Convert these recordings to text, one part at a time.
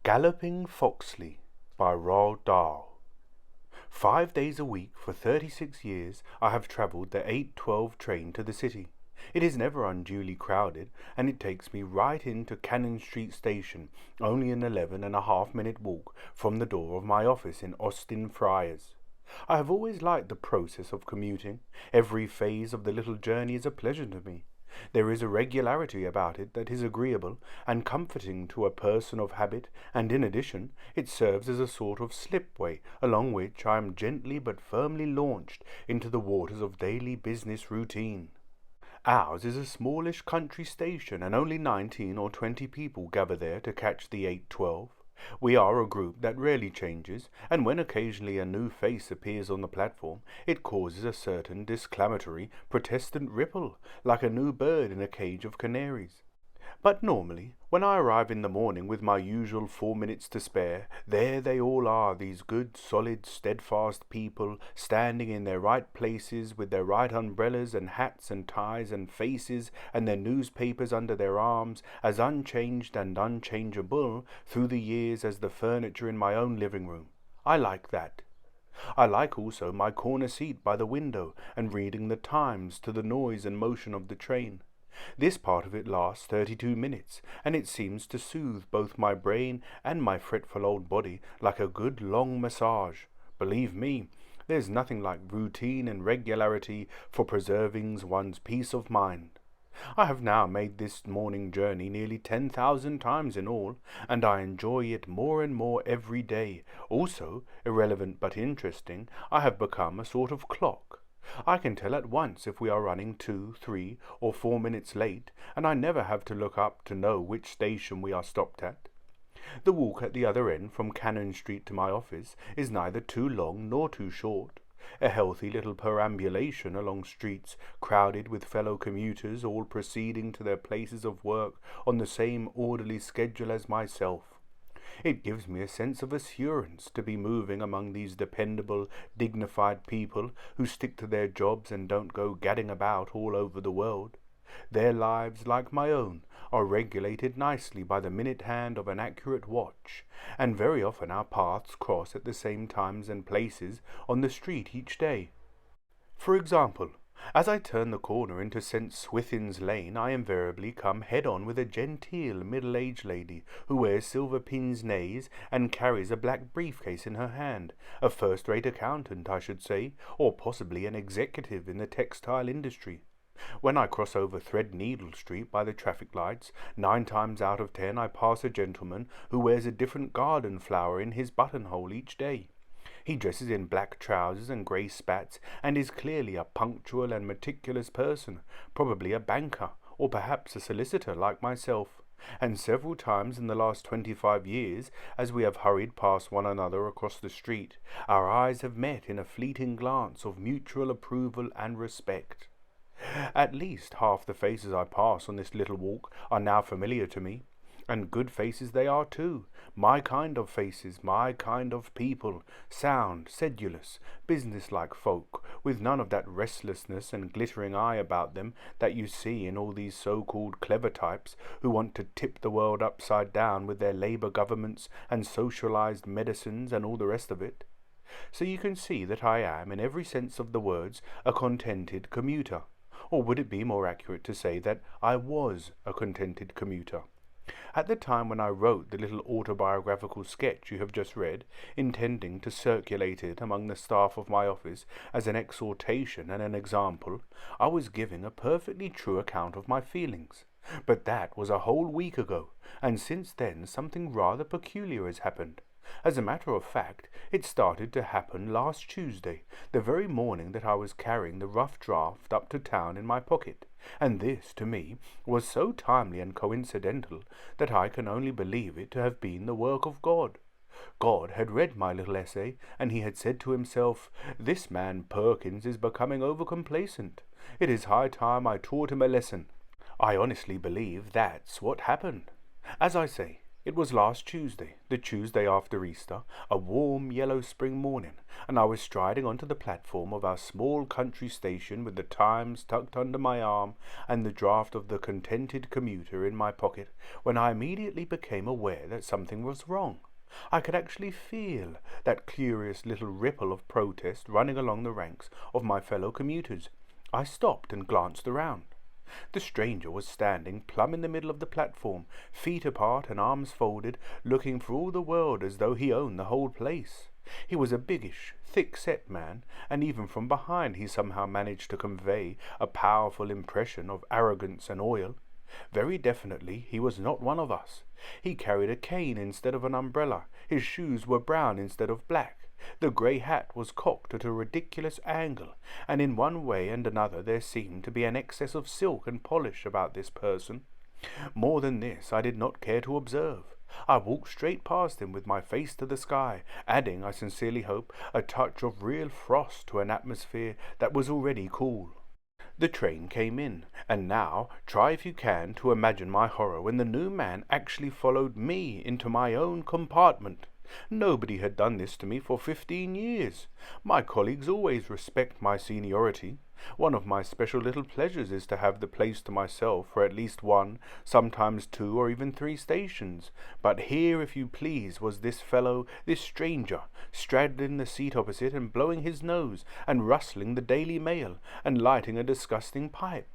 Galloping Foxley by Roald Dahl. 5 days a week for 36 years I have travelled the 8:12 train to the city. It is never unduly crowded, and it takes me right into Cannon Street Station, only an 11.5-minute walk from the door of my office in Austin Friars. I have always liked the process of commuting. Every phase of the little journey is a pleasure to me. There is a regularity about it that is agreeable and comforting to a person of habit, and in addition, it serves as a sort of slipway along which I am gently but firmly launched into the waters of daily business routine. Ours is a smallish country station, and only 19 or 20 people gather there to catch the 8:12. We are a group that rarely changes, and when occasionally a new face appears on the platform, it causes a certain disclamatory, protestant ripple, like a new bird in a cage of canaries. But normally, when I arrive in the morning with my usual 4 minutes to spare, there they all are, these good, solid, steadfast people, standing in their right places with their right umbrellas and hats and ties and faces and their newspapers under their arms, as unchanged and unchangeable through the years as the furniture in my own living room. I like that. I like also my corner seat by the window and reading the Times to the noise and motion of the train. This part of it lasts 32 minutes, and it seems to soothe both my brain and my fretful old body like a good long massage. Believe me, there's nothing like routine and regularity for preserving one's peace of mind. I have now made this morning journey nearly 10,000 times in all, and I enjoy it more and more every day. Also, irrelevant but interesting, I have become a sort of clock. I can tell at once if we are running 2, 3, or 4 minutes late, and I never have to look up to know which station we are stopped at. The walk at the other end from Cannon Street to my office is neither too long nor too short. A healthy little perambulation along streets crowded with fellow commuters, all proceeding to their places of work on the same orderly schedule as myself. It gives me a sense of assurance to be moving among these dependable, dignified people who stick to their jobs and don't go gadding about all over the world. Their lives, like my own, are regulated nicely by the minute hand of an accurate watch, and very often our paths cross at the same times and places on the street each day. For example, as I turn the corner into St. Swithin's Lane, I invariably come head-on with a genteel middle-aged lady who wears silver pince-nez and carries a black briefcase in her hand, a first-rate accountant, I should say, or possibly an executive in the textile industry. When I cross over Threadneedle Street by the traffic lights, 9 times out of 10 I pass a gentleman who wears a different garden flower in his buttonhole each day. He dresses in black trousers and grey spats, and is clearly a punctual and meticulous person, probably a banker, or perhaps a solicitor like myself. And several times in the last 25 years, as we have hurried past one another across the street, our eyes have met in a fleeting glance of mutual approval and respect. At least half the faces I pass on this little walk are now familiar to me. And good faces they are too, my kind of faces, my kind of people, sound, sedulous, business-like folk, with none of that restlessness and glittering eye about them that you see in all these so-called clever types who want to tip the world upside down with their labour governments and socialized medicines and all the rest of it. So you can see that I am, in every sense of the words, a contented commuter. Or would it be more accurate to say that I was a contented commuter? At the time when I wrote the little autobiographical sketch you have just read, intending to circulate it among the staff of my office as an exhortation and an example, I was giving a perfectly true account of my feelings. But that was a whole week ago, and since then something rather peculiar has happened. As a matter of fact, it started to happen last Tuesday, the very morning that I was carrying the rough draft up to town in my pocket, and this, to me, was so timely and coincidental that I can only believe it to have been the work of God. God had read my little essay, and he had said to himself, "This man Perkins is becoming over-complacent. It is high time I taught him a lesson." I honestly believe that's what happened. As I say, It was last Tuesday, the Tuesday after Easter, a warm yellow spring morning, and I was striding onto the platform of our small country station with the Times tucked under my arm and the draft of the Contented Commuter in my pocket, when I immediately became aware that something was wrong. I could actually feel that curious little ripple of protest running along the ranks of my fellow commuters. I stopped and glanced around. The stranger was standing plumb in the middle of the platform, feet apart and arms folded, looking for all the world as though he owned the whole place. He was a biggish, thick-set man, and even from behind he somehow managed to convey a powerful impression of arrogance and oil. Very definitely he was not one of us. He carried a cane instead of an umbrella. His shoes were brown instead of black. The grey hat was cocked at a ridiculous angle, and in one way and another there seemed to be an excess of silk and polish about this person. More than this I did not care to observe. I walked straight past him with my face to the sky, adding, I sincerely hope, a touch of real frost to an atmosphere that was already cool. The train came in, and now try if you can to imagine my horror when the new man actually followed me into my own compartment. Nobody had done this to me for 15 years. My colleagues always respect my seniority. One of my special little pleasures is to have the place to myself for at least one, sometimes 2 or even 3 stations. But here, if you please, was this fellow, this stranger, straddling the seat opposite and blowing his nose and rustling the Daily Mail and lighting a disgusting pipe.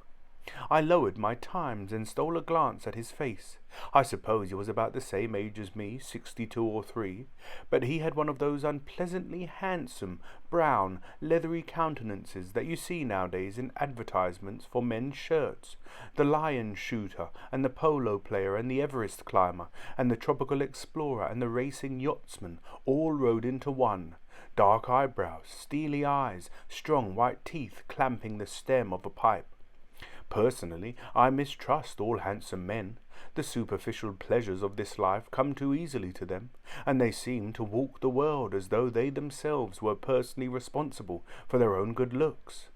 I lowered my Times and stole a glance at his face. I suppose he was about the same age as me, 62 or 3, but he had one of those unpleasantly handsome, brown, leathery countenances that you see nowadays in advertisements for men's shirts. The lion shooter and the polo player and the Everest climber and the tropical explorer and the racing yachtsman all rode into one. Dark eyebrows, steely eyes, strong white teeth clamping the stem of a pipe. Personally, I mistrust all handsome men. The superficial pleasures of this life come too easily to them, and they seem to walk the world as though they themselves were personally responsible for their own good looks.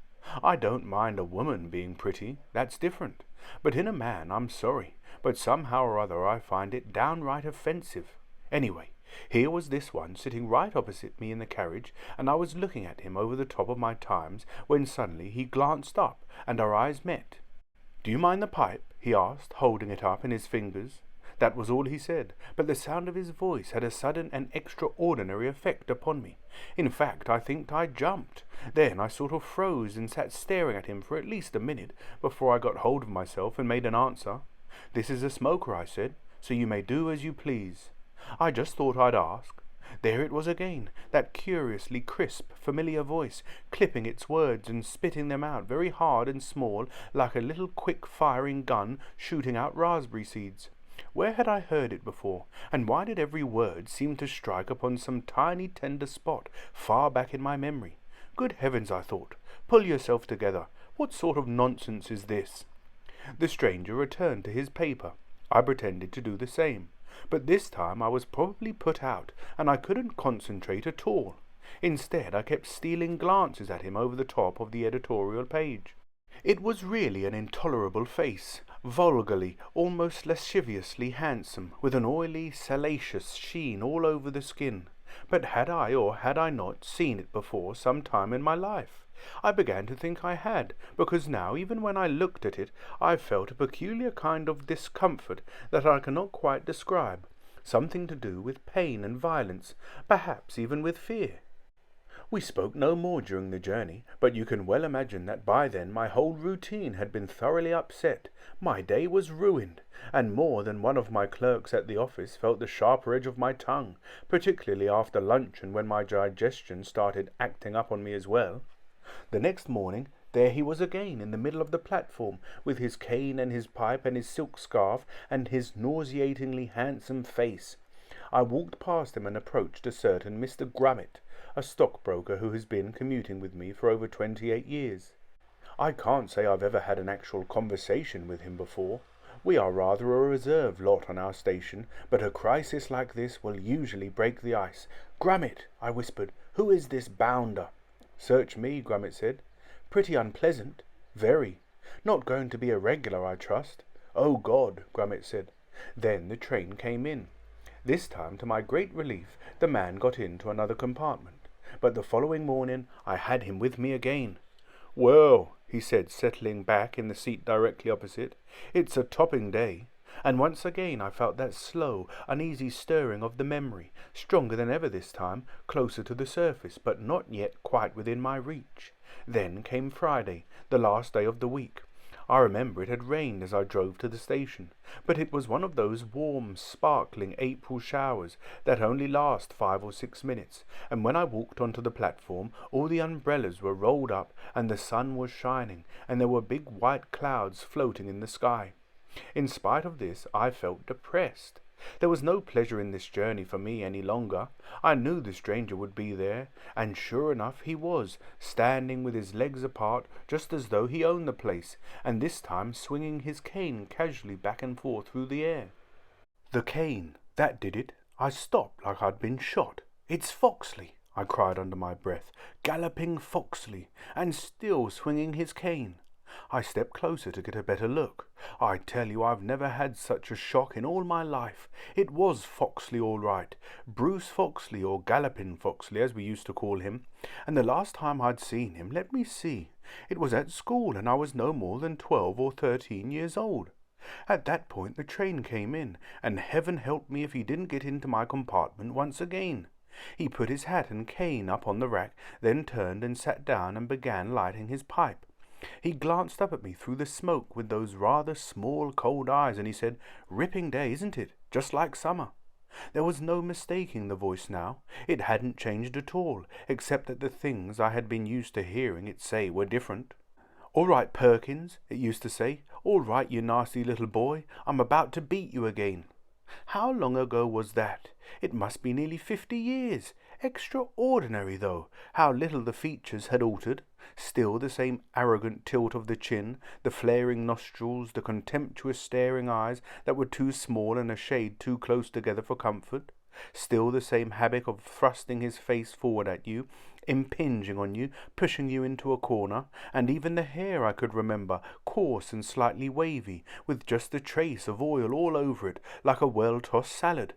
I don't mind a woman being pretty, that's different, but in a man I'm sorry, but somehow or other I find it downright offensive. Anyway, here was this one sitting right opposite me in the carriage, and I was looking at him over the top of my Times when suddenly he glanced up and our eyes met. "Do you mind the pipe?" he asked, holding it up in his fingers. That was all he said, but the sound of his voice had a sudden and extraordinary effect upon me. In fact, I think I jumped. Then I sort of froze and sat staring at him for at least a minute before I got hold of myself and made an answer. "This is a smoker," I said, "so you may do as you please. I just thought I'd ask." There it was again, that curiously crisp, familiar voice, clipping its words and spitting them out very hard and small, like a little quick-firing gun shooting out raspberry seeds. Where had I heard it before, and why did every word seem to strike upon some tiny tender spot far back in my memory? Good heavens, I thought, pull yourself together. What sort of nonsense is this? The stranger returned to his paper. I pretended to do the same. But this time I was probably put out, and I couldn't concentrate at all. Instead, I kept stealing glances at him over the top of the editorial page. It was really an intolerable face, vulgarly, almost lasciviously handsome, with an oily, salacious sheen all over the skin. But had I or had I not seen it before some time in my life? I began to think I had, because now, even when I looked at it, I felt a peculiar kind of discomfort that I cannot quite describe, something to do with pain and violence, perhaps even with fear. We spoke no more during the journey, but you can well imagine that by then my whole routine had been thoroughly upset. My day was ruined, and more than one of my clerks at the office felt the sharper edge of my tongue, particularly after luncheon when my digestion started acting up on me as well. The next morning, there he was again in the middle of the platform, with his cane and his pipe and his silk scarf and his nauseatingly handsome face. I walked past him and approached a certain Mr. Grummett, a stockbroker who has been commuting with me for over 28 years. I can't say I've ever had an actual conversation with him before. We are rather a reserved lot on our station, but a crisis like this will usually break the ice. "Grummett," I whispered, "who is this bounder?" "Search me," Grummett said. "Pretty unpleasant." "Very. Not going to be a regular, I trust." "Oh, God," Grummett said. Then the train came in. This time, to my great relief, the man got into another compartment, but the following morning I had him with me again. "Well," he said, settling back in the seat directly opposite, "it's a topping day." And once again I felt that slow, uneasy stirring of the memory, stronger than ever this time, closer to the surface, but not yet quite within my reach. Then came Friday, the last day of the week. I remember it had rained as I drove to the station, but it was one of those warm, sparkling April showers that only last 5 or 6 minutes, and when I walked onto the platform, all the umbrellas were rolled up, and the sun was shining, and there were big white clouds floating in the sky. In spite of this, I felt depressed. There was no pleasure in this journey for me any longer. I knew the stranger would be there, and sure enough he was, standing with his legs apart, just as though he owned the place, and this time swinging his cane casually back and forth through the air. The cane, that did it. I stopped like I'd been shot. "It's Foxley," I cried under my breath. "Galloping Foxley, and still swinging his cane." I stepped closer to get a better look. I tell you, I've never had such a shock in all my life. It was Foxley all right, Bruce Foxley, or Galloping Foxley as we used to call him, and the last time I'd seen him, let me see, it was at school, and I was no more than 12 or 13 years old. At that point the train came in, and heaven help me if he didn't get into my compartment once again. He put his hat and cane up on the rack, then turned and sat down and began lighting his pipe. He glanced up at me through the smoke with those rather small, cold eyes, and he said, "Ripping day, isn't it? Just like summer." There was no mistaking the voice now. It hadn't changed at all, except that the things I had been used to hearing it say were different. "All right, Perkins," it used to say. "All right, you nasty little boy. I'm about to beat you again." How long ago was that? It must be nearly 50 years. Extraordinary, though, how little the features had altered. Still the same arrogant tilt of the chin, the flaring nostrils, the contemptuous staring eyes that were too small and a shade too close together for comfort. Still the same habit of thrusting his face forward at you, impinging on you, pushing you into a corner, and even the hair I could remember, coarse and slightly wavy, with just a trace of oil all over it, like a well-tossed salad.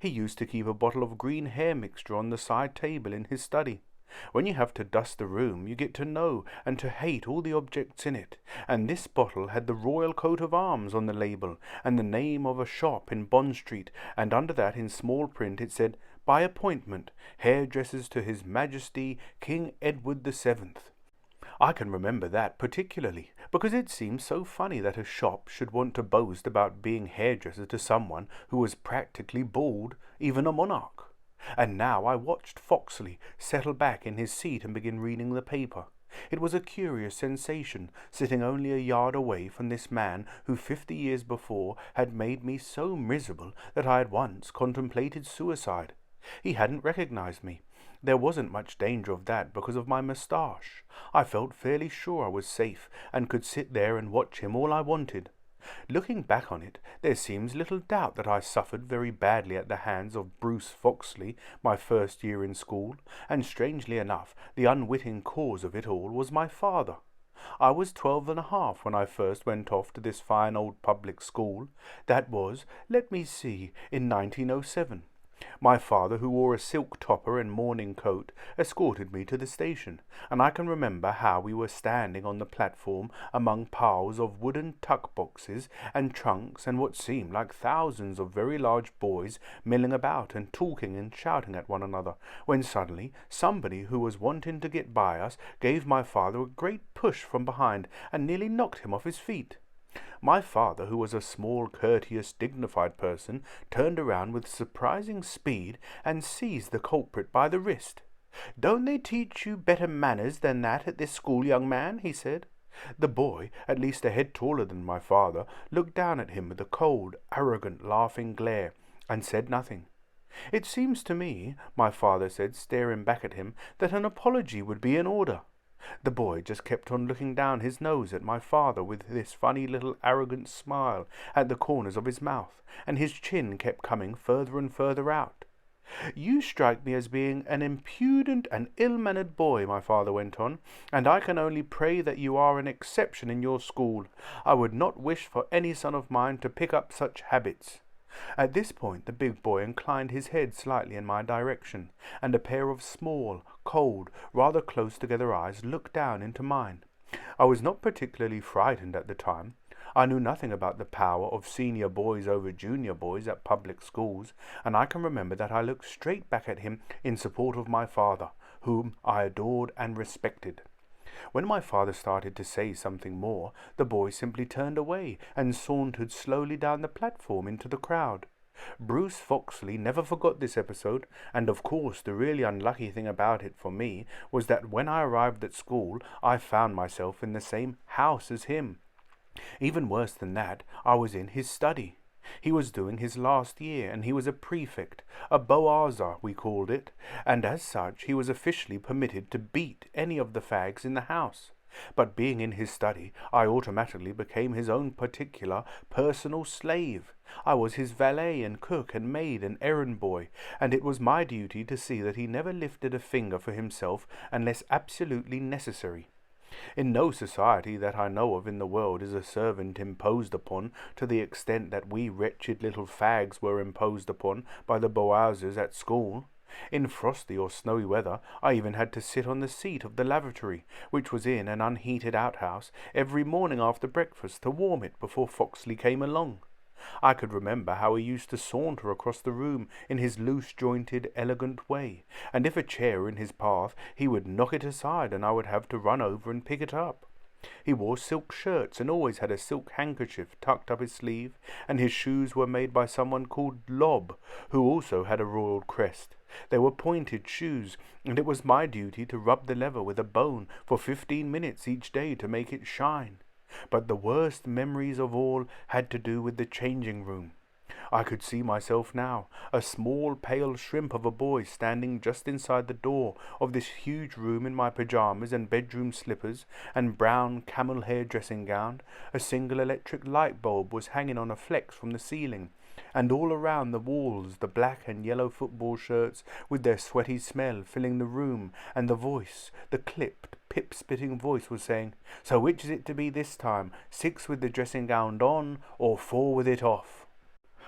He used to keep a bottle of green hair mixture on the side table in his study. When you have to dust the room, you get to know and to hate all the objects in it, and this bottle had the royal coat of arms on the label, and the name of a shop in Bond Street, and under that in small print it said, "By appointment, hairdressers to His Majesty King Edward the Seventh." I can remember that particularly, because it seems so funny that a shop should want to boast about being hairdresser to someone who was practically bald, even a monarch. And now I watched Foxley settle back in his seat and begin reading the paper. It was a curious sensation, sitting only a yard away from this man who 50 years before had made me so miserable that I had once contemplated suicide. He hadn't recognized me. There wasn't much danger of that because of my moustache. I felt fairly sure I was safe and could sit there and watch him all I wanted. Looking back on it, there seems little doubt that I suffered very badly at the hands of Bruce Foxley my first year in school, and strangely enough, the unwitting cause of it all was my father. I was 12 and a half when I first went off to this fine old public school. That was, let me see, in 1907. My father, who wore a silk topper and morning coat, escorted me to the station, and I can remember how we were standing on the platform among piles of wooden tuck-boxes and trunks and what seemed like thousands of very large boys milling about and talking and shouting at one another, when suddenly somebody who was wanting to get by us gave my father a great push from behind and nearly knocked him off his feet. My father, who was a small, courteous, dignified person, turned around with surprising speed and seized the culprit by the wrist. "Don't they teach you better manners than that at this school, young man?" he said. The boy, at least a head taller than my father, looked down at him with a cold, arrogant, laughing glare, and said nothing. "It seems to me," my father said, staring back at him, "that an apology would be in order." The boy just kept on looking down his nose at my father with this funny little arrogant smile at the corners of his mouth, and his chin kept coming further and further out. "You strike me as being an impudent and ill-mannered boy," my father went on, "and I can only pray that you are an exception in your school. I would not wish for any son of mine to pick up such habits." At this point the big boy inclined his head slightly in my direction, and a pair of small, cold, rather close together eyes looked down into mine. I was not particularly frightened at the time. I knew nothing about the power of senior boys over junior boys at public schools, and I can remember that I looked straight back at him in support of my father, whom I adored and respected. When my father started to say something more, the boy simply turned away and sauntered slowly down the platform into the crowd. Bruce Foxley never forgot this episode, and of course the really unlucky thing about it for me was that when I arrived at school I found myself in the same house as him. Even worse than that, I was in his study. He was doing his last year, and he was a prefect, a boaza we called it, and as such he was officially permitted to beat any of the fags in the house. But being in his study, I automatically became his own particular personal slave. I was his valet and cook and maid and errand boy, and it was my duty to see that he never lifted a finger for himself unless absolutely necessary. In no society that I know of in the world is a servant imposed upon to the extent that we wretched little fags were imposed upon by the boazers at school. In frosty or snowy weather I even had to sit on the seat of the lavatory, which was in an unheated outhouse, every morning after breakfast to warm it before Foxley came along. I could remember how he used to saunter across the room in his loose-jointed, elegant way, and if a chair were in his path, he would knock it aside and I would have to run over and pick it up. He wore silk shirts and always had a silk handkerchief tucked up his sleeve, and his shoes were made by someone called Lob, who also had a royal crest. They were pointed shoes, and it was my duty to rub the leather with a bone for 15 minutes each day to make it shine. But the worst memories of all had to do with the changing room. I could see myself now, a small pale shrimp of a boy standing just inside the door of this huge room in my pyjamas and bedroom slippers and brown camel hair dressing gown. A single electric light bulb was hanging on a flex from the ceiling, and all around the walls the black and yellow football shirts with their sweaty smell filling the room, and the voice, the clipped, pip-spitting voice was saying, "So which is it to be this time, 6 with the dressing gown on, or 4 with it off?"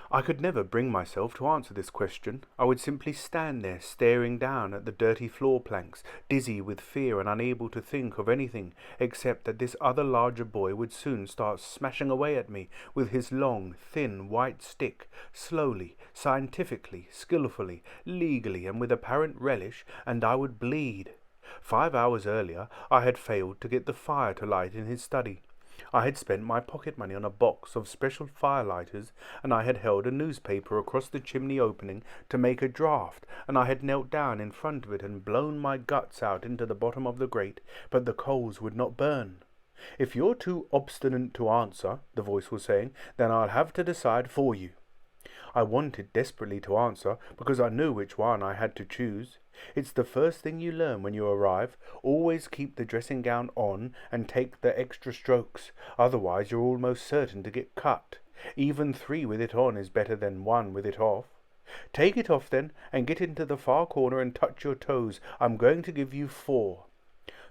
I could never bring myself to answer this question. I would simply stand there staring down at the dirty floor planks, dizzy with fear and unable to think of anything except that this other larger boy would soon start smashing away at me with his long, thin, white stick, slowly, scientifically, skillfully, legally, and with apparent relish, and I would bleed. 5 hours earlier I had failed to get the fire to light in his study. I had spent my pocket money on a box of special firelighters, and I had held a newspaper across the chimney opening to make a draught, and I had knelt down in front of it and blown my guts out into the bottom of the grate, but the coals would not burn. "If you're too obstinate to answer," the voice was saying, "then I'll have to decide for you." I wanted desperately to answer, because I knew which one I had to choose. It's the first thing you learn when you arrive. Always keep the dressing gown on and take the extra strokes, otherwise you're almost certain to get cut. Even 3 with it on is better than 1 with it off. "Take it off then, and get into the far corner and touch your toes. I'm going to give you 4.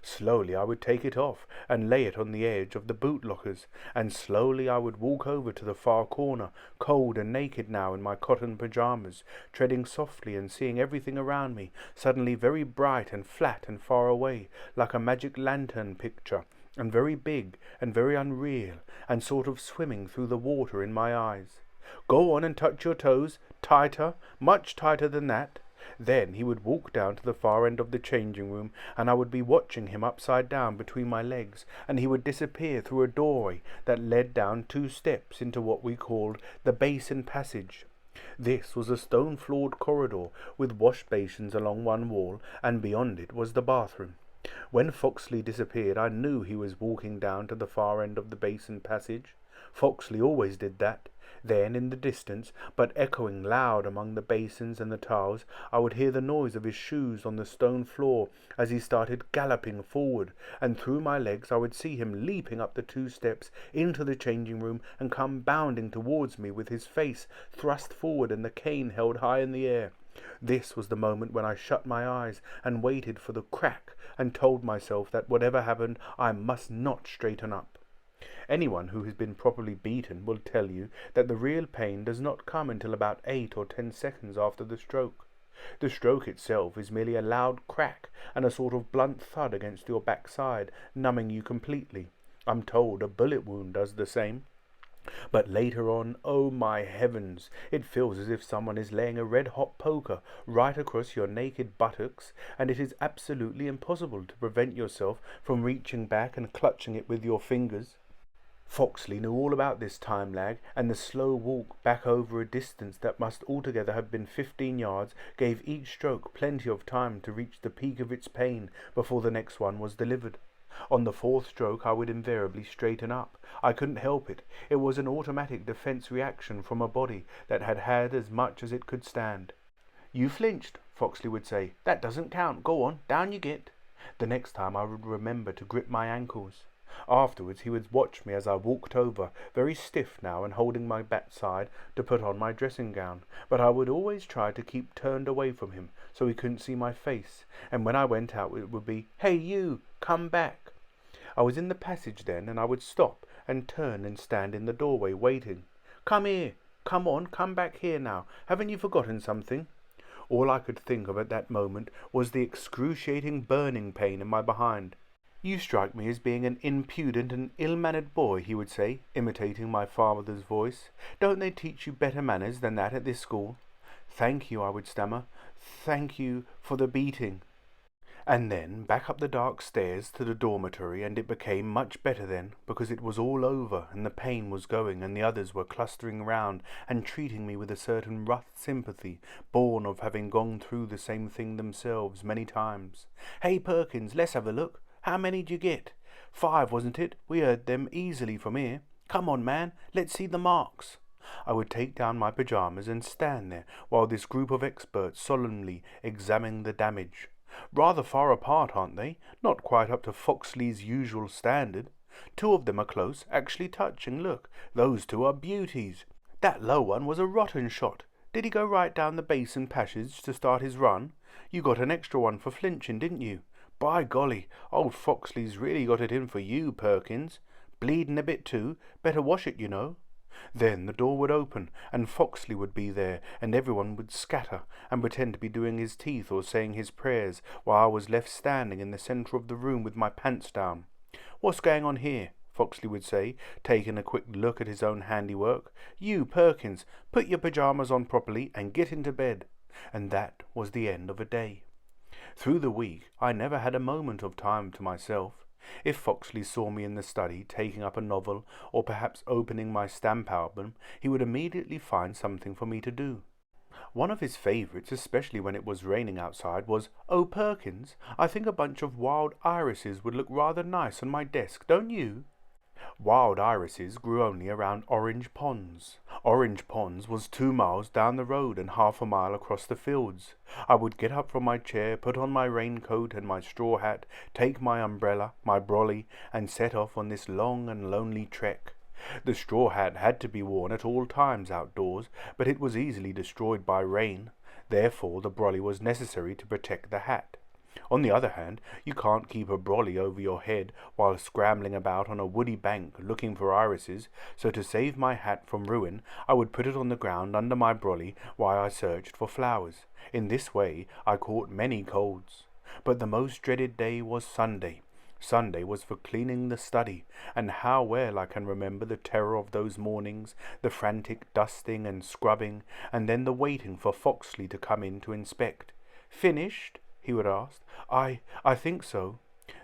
Slowly I would take it off and lay it on the edge of the boot lockers, and slowly I would walk over to the far corner, cold and naked now in my cotton pyjamas, treading softly and seeing everything around me suddenly very bright and flat and far away, like a magic lantern picture, and very big and very unreal, and sort of swimming through the water in my eyes. "Go on and touch your toes, tighter, much tighter than that." Then he would walk down to the far end of the changing room, and I would be watching him upside down between my legs, and he would disappear through a doorway that led down 2 steps into what we called the basin passage. This was a stone-floored corridor with wash basins along one wall, and beyond it was the bathroom. When Foxley disappeared, I knew he was walking down to the far end of the basin passage. Foxley always did that. Then, in the distance, but echoing loud among the basins and the tiles, I would hear the noise of his shoes on the stone floor as he started galloping forward, and through my legs I would see him leaping up the 2 steps into the changing room and come bounding towards me with his face thrust forward and the cane held high in the air. This was the moment when I shut my eyes and waited for the crack and told myself that whatever happened I must not straighten up. Anyone who has been properly beaten will tell you that the real pain does not come until about 8 or 10 seconds after the stroke. The stroke itself is merely a loud crack and a sort of blunt thud against your backside, numbing you completely. I'm told a bullet wound does the same. But later on, oh my heavens, it feels as if someone is laying a red-hot poker right across your naked buttocks, and it is absolutely impossible to prevent yourself from reaching back and clutching it with your fingers. Foxley knew all about this time lag, and the slow walk back over a distance that must altogether have been 15 yards gave each stroke plenty of time to reach the peak of its pain before the next one was delivered. On the fourth stroke I would invariably straighten up. I couldn't help it. It was an automatic defense reaction from a body that had had as much as it could stand. "You flinched," Foxley would say. "That doesn't count. Go on, down you get." The next time I would remember to grip my ankles. Afterwards he would watch me as I walked over, very stiff now and holding my backside to put on my dressing gown, but I would always try to keep turned away from him so he couldn't see my face, and when I went out it would be, "Hey you, come back." I was in the passage then, and I would stop and turn and stand in the doorway waiting. "Come here, come on, come back here now. Haven't you forgotten something?" All I could think of at that moment was the excruciating burning pain in my behind. "You strike me as being an impudent and ill-mannered boy," he would say, imitating my father's voice. "Don't they teach you better manners than that at this school?" "Thank you," I would stammer. "Thank you for the beating." And then back up the dark stairs to the dormitory, and it became much better then, because it was all over and the pain was going, and the others were clustering round and treating me with a certain rough sympathy born of having gone through the same thing themselves many times. "Hey Perkins, let's have a look. How many did you get?" "5, wasn't it? We heard them easily from here." "Come on, man, let's see the marks." I would take down my pyjamas and stand there while this group of experts solemnly examined the damage. "Rather far apart, aren't they? Not quite up to Foxley's usual standard. 2 of them are close, actually touching. Look, those 2 are beauties. That low one was a rotten shot. Did he go right down the basin passage to start his run? You got an extra one for flinching, didn't you? By golly, old Foxley's really got it in for you, Perkins. Bleeding a bit too. Better wash it, you know." Then the door would open, and Foxley would be there, and everyone would scatter and pretend to be doing his teeth or saying his prayers, while I was left standing in the centre of the room with my pants down. "What's going on here?" Foxley would say, taking a quick look at his own handiwork. "You, Perkins, put your pyjamas on properly and get into bed." And that was the end of a day. Through the week I never had a moment of time to myself. If Foxley saw me in the study taking up a novel or perhaps opening my stamp album, he would immediately find something for me to do. One of his favourites, especially when it was raining outside, was, "Oh, Perkins, I think a bunch of wild irises would look rather nice on my desk, don't you?" Wild irises grew only around Orange Ponds. Orange Ponds was 2 miles down the road and half a mile across the fields. I would get up from my chair, put on my raincoat and my straw hat, take my umbrella, my brolly, and set off on this long and lonely trek. The straw hat had to be worn at all times outdoors, but it was easily destroyed by rain. Therefore the brolly was necessary to protect the hat. On the other hand, you can't keep a brolly over your head while scrambling about on a woody bank looking for irises, so to save my hat from ruin, I would put it on the ground under my brolly while I searched for flowers. In this way I caught many colds. But the most dreaded day was Sunday. Sunday was for cleaning the study, and how well I can remember the terror of those mornings, the frantic dusting and scrubbing, and then the waiting for Foxley to come in to inspect. "Finished?" he would ask. I think so."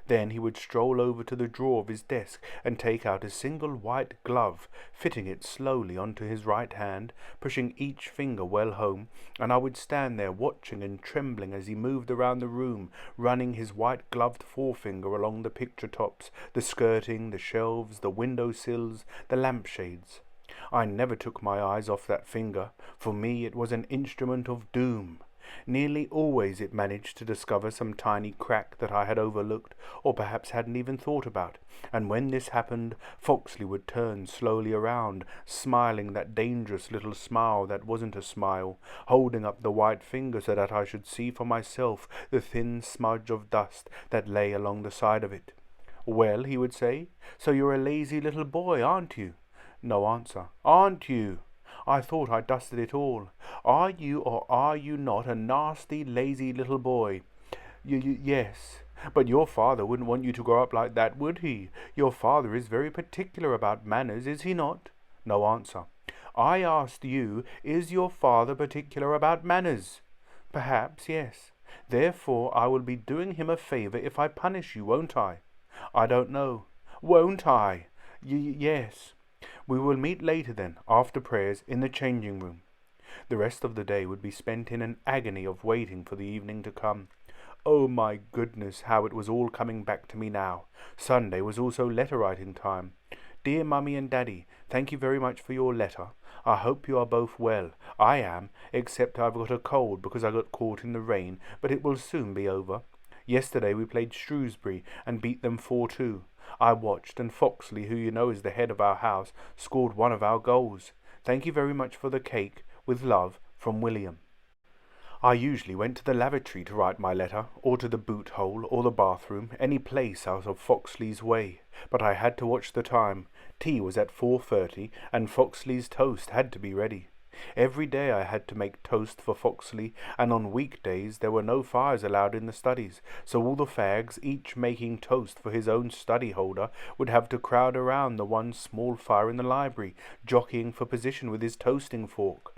Then he would stroll over to the drawer of his desk and take out a single white glove, fitting it slowly onto his right hand, pushing each finger well home, and I would stand there watching and trembling as he moved around the room, running his white gloved forefinger along the picture tops, the skirting, the shelves, the window sills, the lampshades. I never took my eyes off that finger. For me it was an instrument of doom. Nearly always it managed to discover some tiny crack that I had overlooked, or perhaps hadn't even thought about, and when this happened, Foxley would turn slowly around, smiling that dangerous little smile that wasn't a smile, holding up the white finger so that I should see for myself the thin smudge of dust that lay along the side of it. Well, he would say, so you're a lazy little boy, aren't you? No answer. Aren't you? I thought I'd dusted it all. Are you or are you not a nasty, lazy little boy? Yes. But your father wouldn't want you to grow up like that, would he? Your father is very particular about manners, is he not? No answer. I asked you, is your father particular about manners? Perhaps, yes. Therefore, I will be doing him a favor if I punish you, won't I? I don't know. Won't I? Yes. We will meet later then, after prayers, in the changing room. The rest of the day would be spent in an agony of waiting for the evening to come. Oh my goodness, how it was all coming back to me now. Sunday was also letter-writing time. Dear Mummy and Daddy, thank you very much for your letter. I hope you are both well. I am, except I've got a cold because I got caught in the rain, but it will soon be over. Yesterday we played Shrewsbury and beat them 4-2. I watched, and Foxley, who you know is the head of our house, scored one of our goals. Thank you very much for the cake. With love, from William. I usually went to the lavatory to write my letter, or to the boot hole, or the bathroom, any place out of Foxley's way. But I had to watch the time. Tea was at 4:30, and Foxley's toast had to be ready. Every day I had to make toast for Foxley, and on weekdays there were no fires allowed in the studies, so all the fags, each making toast for his own study holder, would have to crowd around the one small fire in the library, jockeying for position with his toasting fork.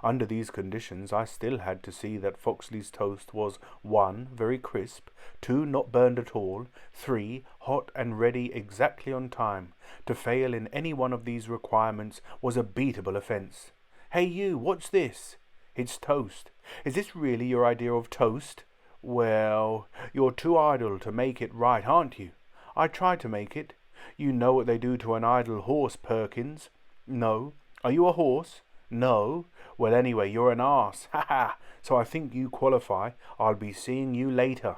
Under these conditions, I still had to see that Foxley's toast was 1. Very crisp, 2. Not burned at all, 3. Hot and ready exactly on time. To fail in any one of these requirements was a beatable offence. Hey you, what's this? It's toast. Is this really your idea of toast? Well, you're too idle to make it right, aren't you? I tried to make it. You know what they do to an idle horse, Perkins. No. Are you a horse? No? Well, anyway, you're an arse. Ha ha! So I think you qualify. I'll be seeing you later.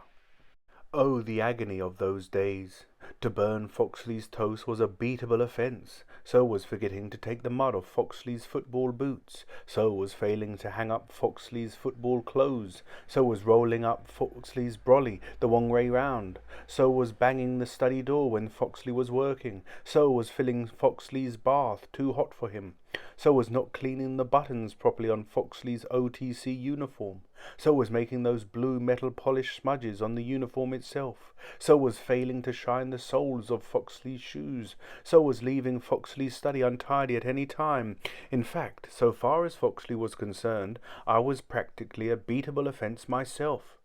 Oh, the agony of those days. To burn Foxley's toast was a beatable offence. So was forgetting to take the mud off Foxley's football boots. So was failing to hang up Foxley's football clothes. So was rolling up Foxley's brolly the wrong way round. So was banging the study door when Foxley was working. So was filling Foxley's bath too hot for him. So was not cleaning the buttons properly on Foxley's OTC uniform. So was making those blue metal polish smudges on the uniform itself. So was failing to shine the soles of Foxley's shoes. So was leaving Foxley's study untidy at any time. In fact, so far as Foxley was concerned, I was practically a beatable offence myself.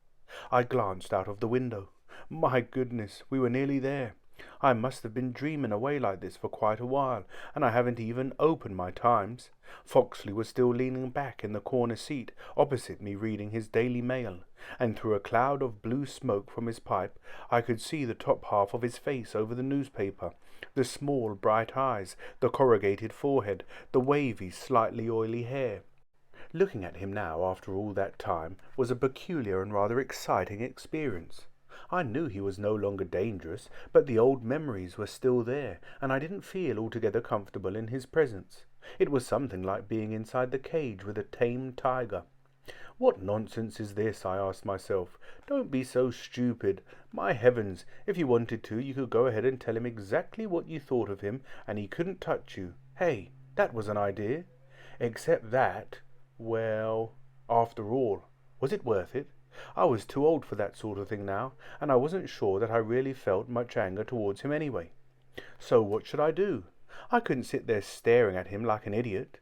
I glanced out of the window. My goodness, we were nearly there. I must have been dreaming away like this for quite a while, and I haven't even opened my Times. Foxley was still leaning back in the corner seat opposite me reading his Daily Mail, and through a cloud of blue smoke from his pipe I could see the top half of his face over the newspaper, the small bright eyes, the corrugated forehead, the wavy, slightly oily hair. Looking at him now after all that time was a peculiar and rather exciting experience. I knew he was no longer dangerous, but the old memories were still there, and I didn't feel altogether comfortable in his presence. It was something like being inside the cage with a tame tiger. What nonsense is this? I asked myself. Don't be so stupid. My heavens, if you wanted to, you could go ahead and tell him exactly what you thought of him, and he couldn't touch you. Hey, that was an idea. Except that, well, after all, was it worth it? I was too old for that sort of thing now, and I wasn't sure that I really felt much anger towards him anyway. So what should I do? I couldn't sit there staring at him like an idiot.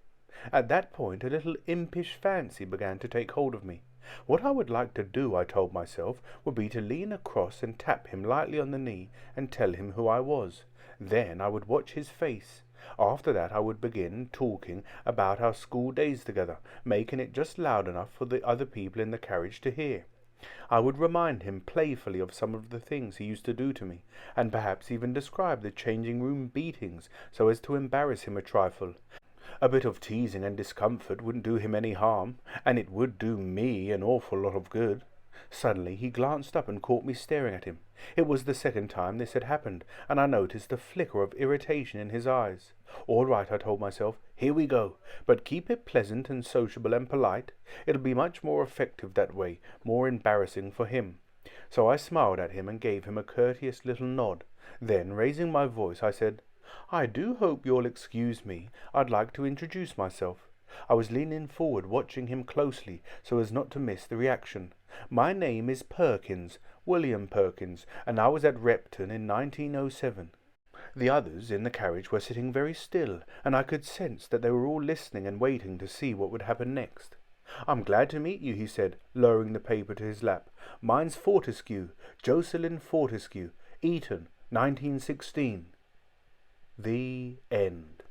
At that point a little impish fancy began to take hold of me. What I would like to do, I told myself, would be to lean across and tap him lightly on the knee and tell him who I was. Then I would watch his face. After that I would begin talking about our school days together, making it just loud enough for the other people in the carriage to hear. I would remind him playfully of some of the things he used to do to me, and perhaps even describe the changing-room beatings so as to embarrass him a trifle. A bit of teasing and discomfort wouldn't do him any harm, and it would do me an awful lot of good. Suddenly he glanced up and caught me staring at him. It was the second time this had happened, and I noticed a flicker of irritation in his eyes. All right, I told myself, here we go, but keep it pleasant and sociable and polite. It'll be much more effective that way, more embarrassing for him. So I smiled at him and gave him a courteous little nod. Then, raising my voice, I said, "I do hope you'll excuse me. I'd like to introduce myself." I was leaning forward, watching him closely so as not to miss the reaction. "My name is Perkins, William Perkins, and I was at Repton in 1907. The others in the carriage were sitting very still, and I could sense that they were all listening and waiting to see what would happen next. "I'm glad to meet you," he said, lowering the paper to his lap. "Mine's Fortescue, Jocelyn Fortescue, Eton, 1916. The end.